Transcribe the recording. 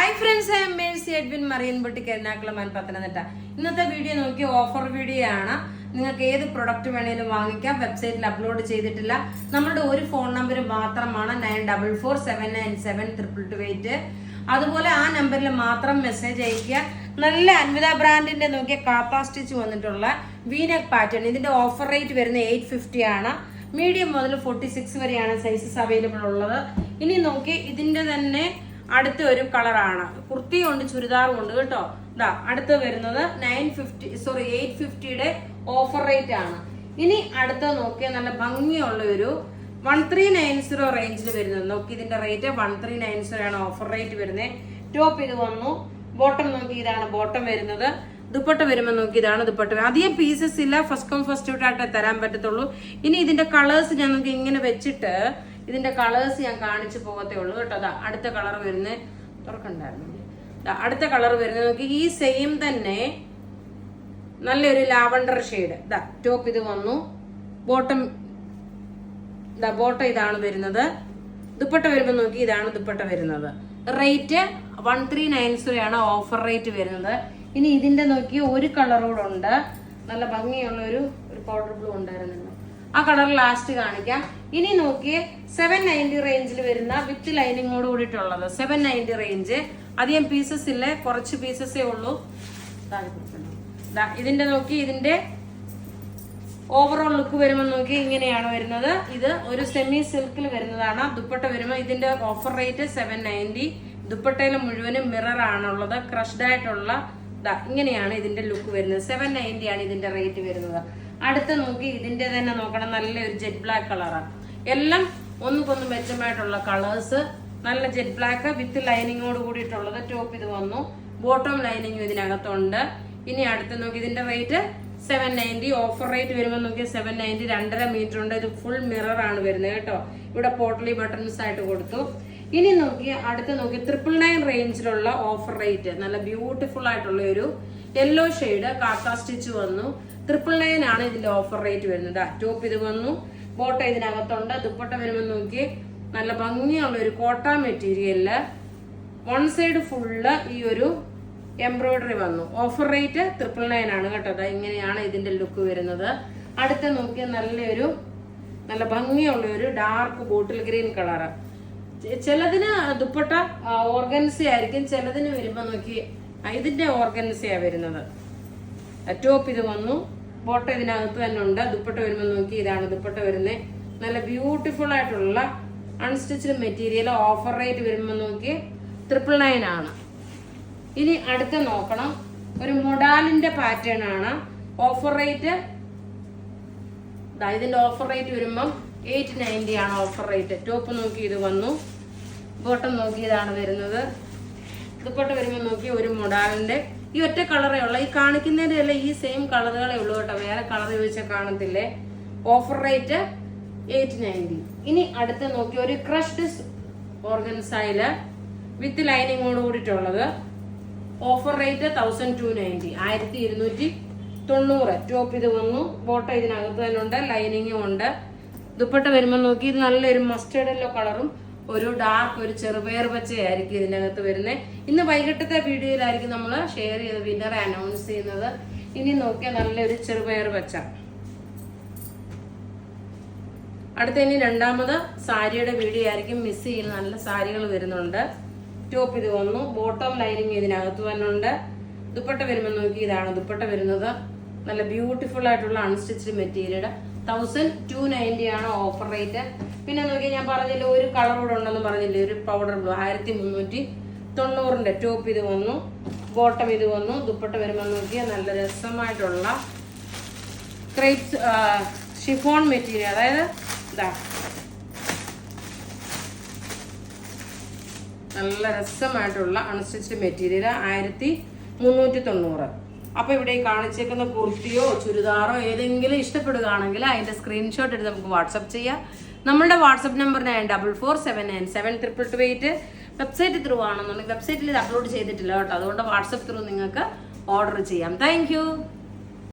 Hi friends, I M Mercy Edwin marine boutique Ernakulam and Pathanamthitta. ഇന്നത്തെ video നോക്കി offer video ആണ്. നിങ്ങൾക്ക് ഏത് പ്രൊഡക്റ്റ് വേണേലും വാങ്ങിക്കാം. വെബ്സൈറ്റിൽ അപ്ലോഡ് ചെയ്തിട്ടില്ല. നമ്മുടെ ഒരു ഫോൺ നമ്പർ മാത്രമാണ് 9447972228. അതുപോലെ ആ നമ്പറിൽ മാത്രം മെസ്സേജ് അയക്കുക. നല്ല അൻവിത ബ്രാൻഡിന്റെ നോക്കിയ കാത്ത സ്റ്റിച്ച് വന്നിട്ടുള്ള വീനെക്ക് പാറ്റേൺ. ഇതിന്റെ ഓഫർ റേറ്റ് വരുന്നത് 850 ആണ്. മീഡിയം മുതൽ 46 വരെയാണ് സൈസസ് അവൈലബിൾ ഉള്ളത്. ഇനി നോക്കി ഇതിന്റെ തന്നെ അടുത്ത ഒരു കളറാണ്. കുർത്തിയുണ്ട്, ചുരിദാറും ഉണ്ട് കേട്ടോ. ഇതാ അടുത്ത് വരുന്നത് 850യുടെ ഓഫർ റേറ്റ് ആണ്. ഇനി അടുത്ത നോക്കിയാൽ നല്ല ഭംഗിയുള്ള ഒരു 1390 റേഞ്ചിൽ വരുന്നത്. നോക്കി ഇതിന്റെ റേറ്റ് 1390 ആണ് ഓഫർ റേറ്റ് വരുന്നത്. ടോപ്പ് ഇത് വന്നു. ബോട്ടം നോക്കി ഇതാണ് ബോട്ടം വരുന്നത്. ദുപ്പട്ട വരുമ്പോൾ നോക്കി ഇതാണ് ദുപ്പട്ട. അധികം പീസസ് ഇല്ല, ഫസ്റ്റ് കം ഫസ്റ്റ് ഔട്ട് ആയിട്ടേ തരാൻ പറ്റത്തുള്ളൂ. ഇനി ഇതിന്റെ കളേഴ്സ് ഞാൻ നമുക്ക് ഇങ്ങനെ വെച്ചിട്ട് ഇതിന്റെ കളേഴ്സ് ഞാൻ കാണിച്ചു പോകത്തേ ഉള്ളൂ കേട്ടോ. അതാ അടുത്ത കളർ വരുന്നത് തുറക്കണ്ടായിരുന്നു. അടുത്ത കളർ വരുന്നത് നോക്കി ഈ സെയിം തന്നെ നല്ലൊരു ലാവണ്ടർ ഷെയ്ഡ്. ഇതാ ടോപ്പ് ഇത് വന്നു. ബോട്ടം ബോട്ടം ഇതാണ് വരുന്നത്. ദുപ്പട്ട വരുമ്പോൾ നോക്കി ഇതാണ് ദുപ്പട്ട വരുന്നത്. റേറ്റ് 1390 ആണ് ഓഫർ റേറ്റ് വരുന്നത്. ഇനി ഇതിന്റെ നോക്കി ഒരു കളറോടെ ഉണ്ട്. നല്ല ഭംഗിയുള്ള ഒരു പൗഡർ ബ്ലൂ ഉണ്ടായിരുന്നല്ലോ, ആ കളർ ലാസ്റ്റ് കാണിക്കാം. ഇനി നോക്കിയേ 790 റേഞ്ചിൽ വരുന്ന വിത്ത് ലൈനിങ്ങോട് കൂടിയിട്ടുള്ളത് 790 റേഞ്ച്. അധികം പീസസ് ഇല്ല, കുറച്ച് പീസസേ ഉള്ളൂ. ഇതിന്റെ നോക്കി ഇതിന്റെ ഓവറോൾ ലുക്ക് വരുമ്പോൾ നോക്കി ഇങ്ങനെയാണ് വരുന്നത്. ഇത് ഒരു സെമി സിൽക്കിൽ വരുന്നതാണ്. ദുപ്പട്ട വരുമ്പോൾ ഇതിന്റെ ഓഫർ റേറ്റ് 790. ദുപ്പട്ടയിൽ മുഴുവനും മിറർ ആണുള്ളത്. ക്രഷ്ഡ് ആയിട്ടുള്ള ഇങ്ങനെയാണ് ഇതിന്റെ ലുക്ക് വരുന്നത്. 790 ആണ് ഇതിന്റെ റേറ്റ് വരുന്നത്. അടുത്ത നോക്കി ഇതിന്റെ തന്നെ നോക്കണം, നല്ലൊരു ജെറ്റ് ബ്ലാക്ക് കളറാണ്. എല്ലാം ഒന്നുകൊന്ന് മെച്ചമായിട്ടുള്ള കളേഴ്സ്. നല്ല ജെറ്റ് ബ്ലാക്ക് വിത്ത് ലൈനിങ്ങോട് കൂടിയിട്ടുള്ളത്. ടോപ്പ് ഇത് വന്നു. ബോട്ടം ലൈനിങ് ഇതിനകത്തുണ്ട്. ഇനി അടുത്ത നോക്കി ഇതിന്റെ റേറ്റ് 790. ഓഫർ റേറ്റ് വരുമ്പോൾ നോക്കി 790. 2.5 മീറ്റർ ഉണ്ട്. ഇത് ഫുൾ മിറർ ആണ് വരുന്നത് കേട്ടോ. ഇവിടെ പോട്ടലി ബട്ടൺസ് ആയിട്ട് കൊടുത്തു. ഇനി നോക്കി അടുത്ത നോക്കി 999 റേഞ്ചിലുള്ള ഓഫർ റേറ്റ്. നല്ല ബ്യൂട്ടിഫുൾ ആയിട്ടുള്ള ഒരു യെല്ലോ ഷെയ്ഡ് കാത്ത സ്റ്റിച്ച് വന്നു. 999 ആണ് ഇതിന്റെ ഓഫർ റേറ്റ് വരുന്നത്. ടോപ്പ് ഇത് വന്നു. ബോട്ട ഇതിനകത്തുണ്ട്. ദുപ്പട്ട വരുമ്പോൾ നോക്കി നല്ല ഭംഗിയുള്ള ഒരു കോട്ട മെറ്റീരിയലില് വൺ സൈഡ് ഫുള്ള് ഈ ഒരു എംബ്രോയിഡറി വന്നു. ഓഫർ റേറ്റ് 999 ആണ് കേട്ടോ. ഇങ്ങനെയാണ് ഇതിന്റെ ലുക്ക് വരുന്നത്. അടുത്ത നോക്കിയ നല്ല ഭംഗിയുള്ള ഒരു ഡാർക്ക് ബോട്ടിൽ ഗ്രീൻ കളറ്. ചിലതിന് ദുപ്പട്ട ഓർഗൻസി ആയിരിക്കും, ചിലതിന് വരുമ്പോ നോക്കി ഇതിന്റെ ഓർഗൻസിയാ വരുന്നത്. ടോപ്പ് ഇത് വന്നു. ബോട്ട ഇതിനകത്ത് തന്നെ ഉണ്ട്. ദുപ്പട്ട വരുമ്പോൾ നോക്കി ഇതാണ് ദുപ്പട്ട വരുന്നത്. നല്ല ബ്യൂട്ടിഫുൾ ആയിട്ടുള്ള അൺസ്റ്റിച്ച്ഡ് മെറ്റീരിയൽ. ഓഫർ റേറ്റ് വരുമ്പോൾ നോക്കി 999 ആണ്. ഇനി അടുത്ത നോക്കണം, ഒരു മൊഡാലിന്റെ പാറ്റേൺ ആണ്. ഓഫർ റേറ്റ് ഇതിന്റെ ഓഫർ റേറ്റ് വരുമ്പം 890 ആണ് ഓഫർ റേറ്റ്. ടോപ്പ് നോക്കി ഇത് വന്നു. ബോട്ടം നോക്കി ഇതാണ് വരുന്നത്. ദുപ്പട്ട വരുമ്പോൾ നോക്കി ഒരു മൊഡാലിന്റെ ഈ ഒറ്റ കളറേ ഉള്ളൂ. ഈ കാണിക്കുന്നതിന്റെ അല്ല, ഈ സെയിം കളറുകളേ ഉള്ളൂ കേട്ടോ. വേറെ കളർ ചോദിച്ചാൽ കാണത്തില്ലേ. Offer rate 890. ഇനി അടുത്ത് നോക്കി ഒരു ക്രഷ്ഡ് ഓർഗൻസയില് വിത്ത് ലൈനിങ്ങോട് കൂടിയിട്ടുള്ളത്. Offer rate 1290, 1290. ടോപ്പ് ഇത് വന്നു. ബോട്ടം ഇതിനകത്ത് തന്നെ ഉണ്ട്. ലൈനിങ്ങും ഉണ്ട്. ദുപ്പട്ട വരുമ്പോൾ നോക്കി ഇത് നല്ലൊരു മസ്റ്റേർഡ് യെല്ലോ കളറും ഒരു ഡാർക്ക് ഒരു ചെറുപയർ പച്ചയായിരിക്കും ഇതിൻ്റെ അകത്ത് വരുന്നത്. ഇന്ന് വൈകിട്ടത്തെ വീഡിയോയിലായിരിക്കും നമ്മൾ ഷെയർ ചെയ്ത് വിന്നറെ അനൗൺസ് ചെയ്യുന്നത്. ഇനി നോക്കിയാൽ നല്ലൊരു ചെറുപയർ പച്ച. അടുത്ത ഇനി രണ്ടാമത് സാരിയുടെ വീഡിയോ ആയിരിക്കും. മിസ് ചെയ്യുന്ന നല്ല സാരികൾ വരുന്നുണ്ട്. ടോപ്പ് ഇത് വന്നു. ബോട്ടം ലൈനിങ് ഇതിനകത്ത് തന്നെ ഉണ്ട്. ദുപ്പട്ട വരുമ്പോൾ നോക്കി ഇതാണ് ദുപ്പട്ട വരുന്നത്. നല്ല ബ്യൂട്ടിഫുൾ ആയിട്ടുള്ള അൺസ്റ്റിച്ച്ഡ് മെറ്റീരിയൽ. 1290 ആണ് ഓഫർ റേറ്റ്. പിന്നെ നോക്കി ഞാൻ പറഞ്ഞില്ലേ ഒരു കളർ കൂടെ ഉണ്ടെന്ന് പറഞ്ഞില്ലേ, ഒരു പൗഡർ ബ്ലൂ 1390. ടോപ്പ് ഇത് വന്നു. ബോട്ടം ഇത് വന്നു. ദുപ്പട്ട വരുമ്പോൾ നോക്കിയാൽ നല്ല രസമായിട്ടുള്ള ക്രേപ്സ് ഷിഫോൺ മെറ്റീരിയൽ. അതായത് നല്ല രസമായിട്ടുള്ള അൺസ്റ്റിച്ച്ഡ് മെറ്റീരിയൽ 1390. അപ്പൊ ഇവിടെ കാണിച്ചേക്കുന്ന കുർത്തിയോ ചുരിദാറോ ഏതെങ്കിലും ഇഷ്ടപ്പെടുകയാണെങ്കിൽ അതിന്റെ സ്ക്രീൻഷോട്ട് എടുത്ത് നമുക്ക് വാട്സപ്പ് ചെയ്യാം. നമ്മളുടെ വാട്സപ്പ് നമ്പർ 9447972228. വെബ്സൈറ്റ് ത്രൂ ആണെന്നുണ്ടെങ്കിൽ വെബ്സൈറ്റിൽ ഇത് അപ്ലോഡ് ചെയ്തിട്ടില്ല കേട്ടോ. അതുകൊണ്ട് വാട്സപ്പ് ത്രൂ നിങ്ങൾക്ക് ഓർഡർ ചെയ്യാം. താങ്ക്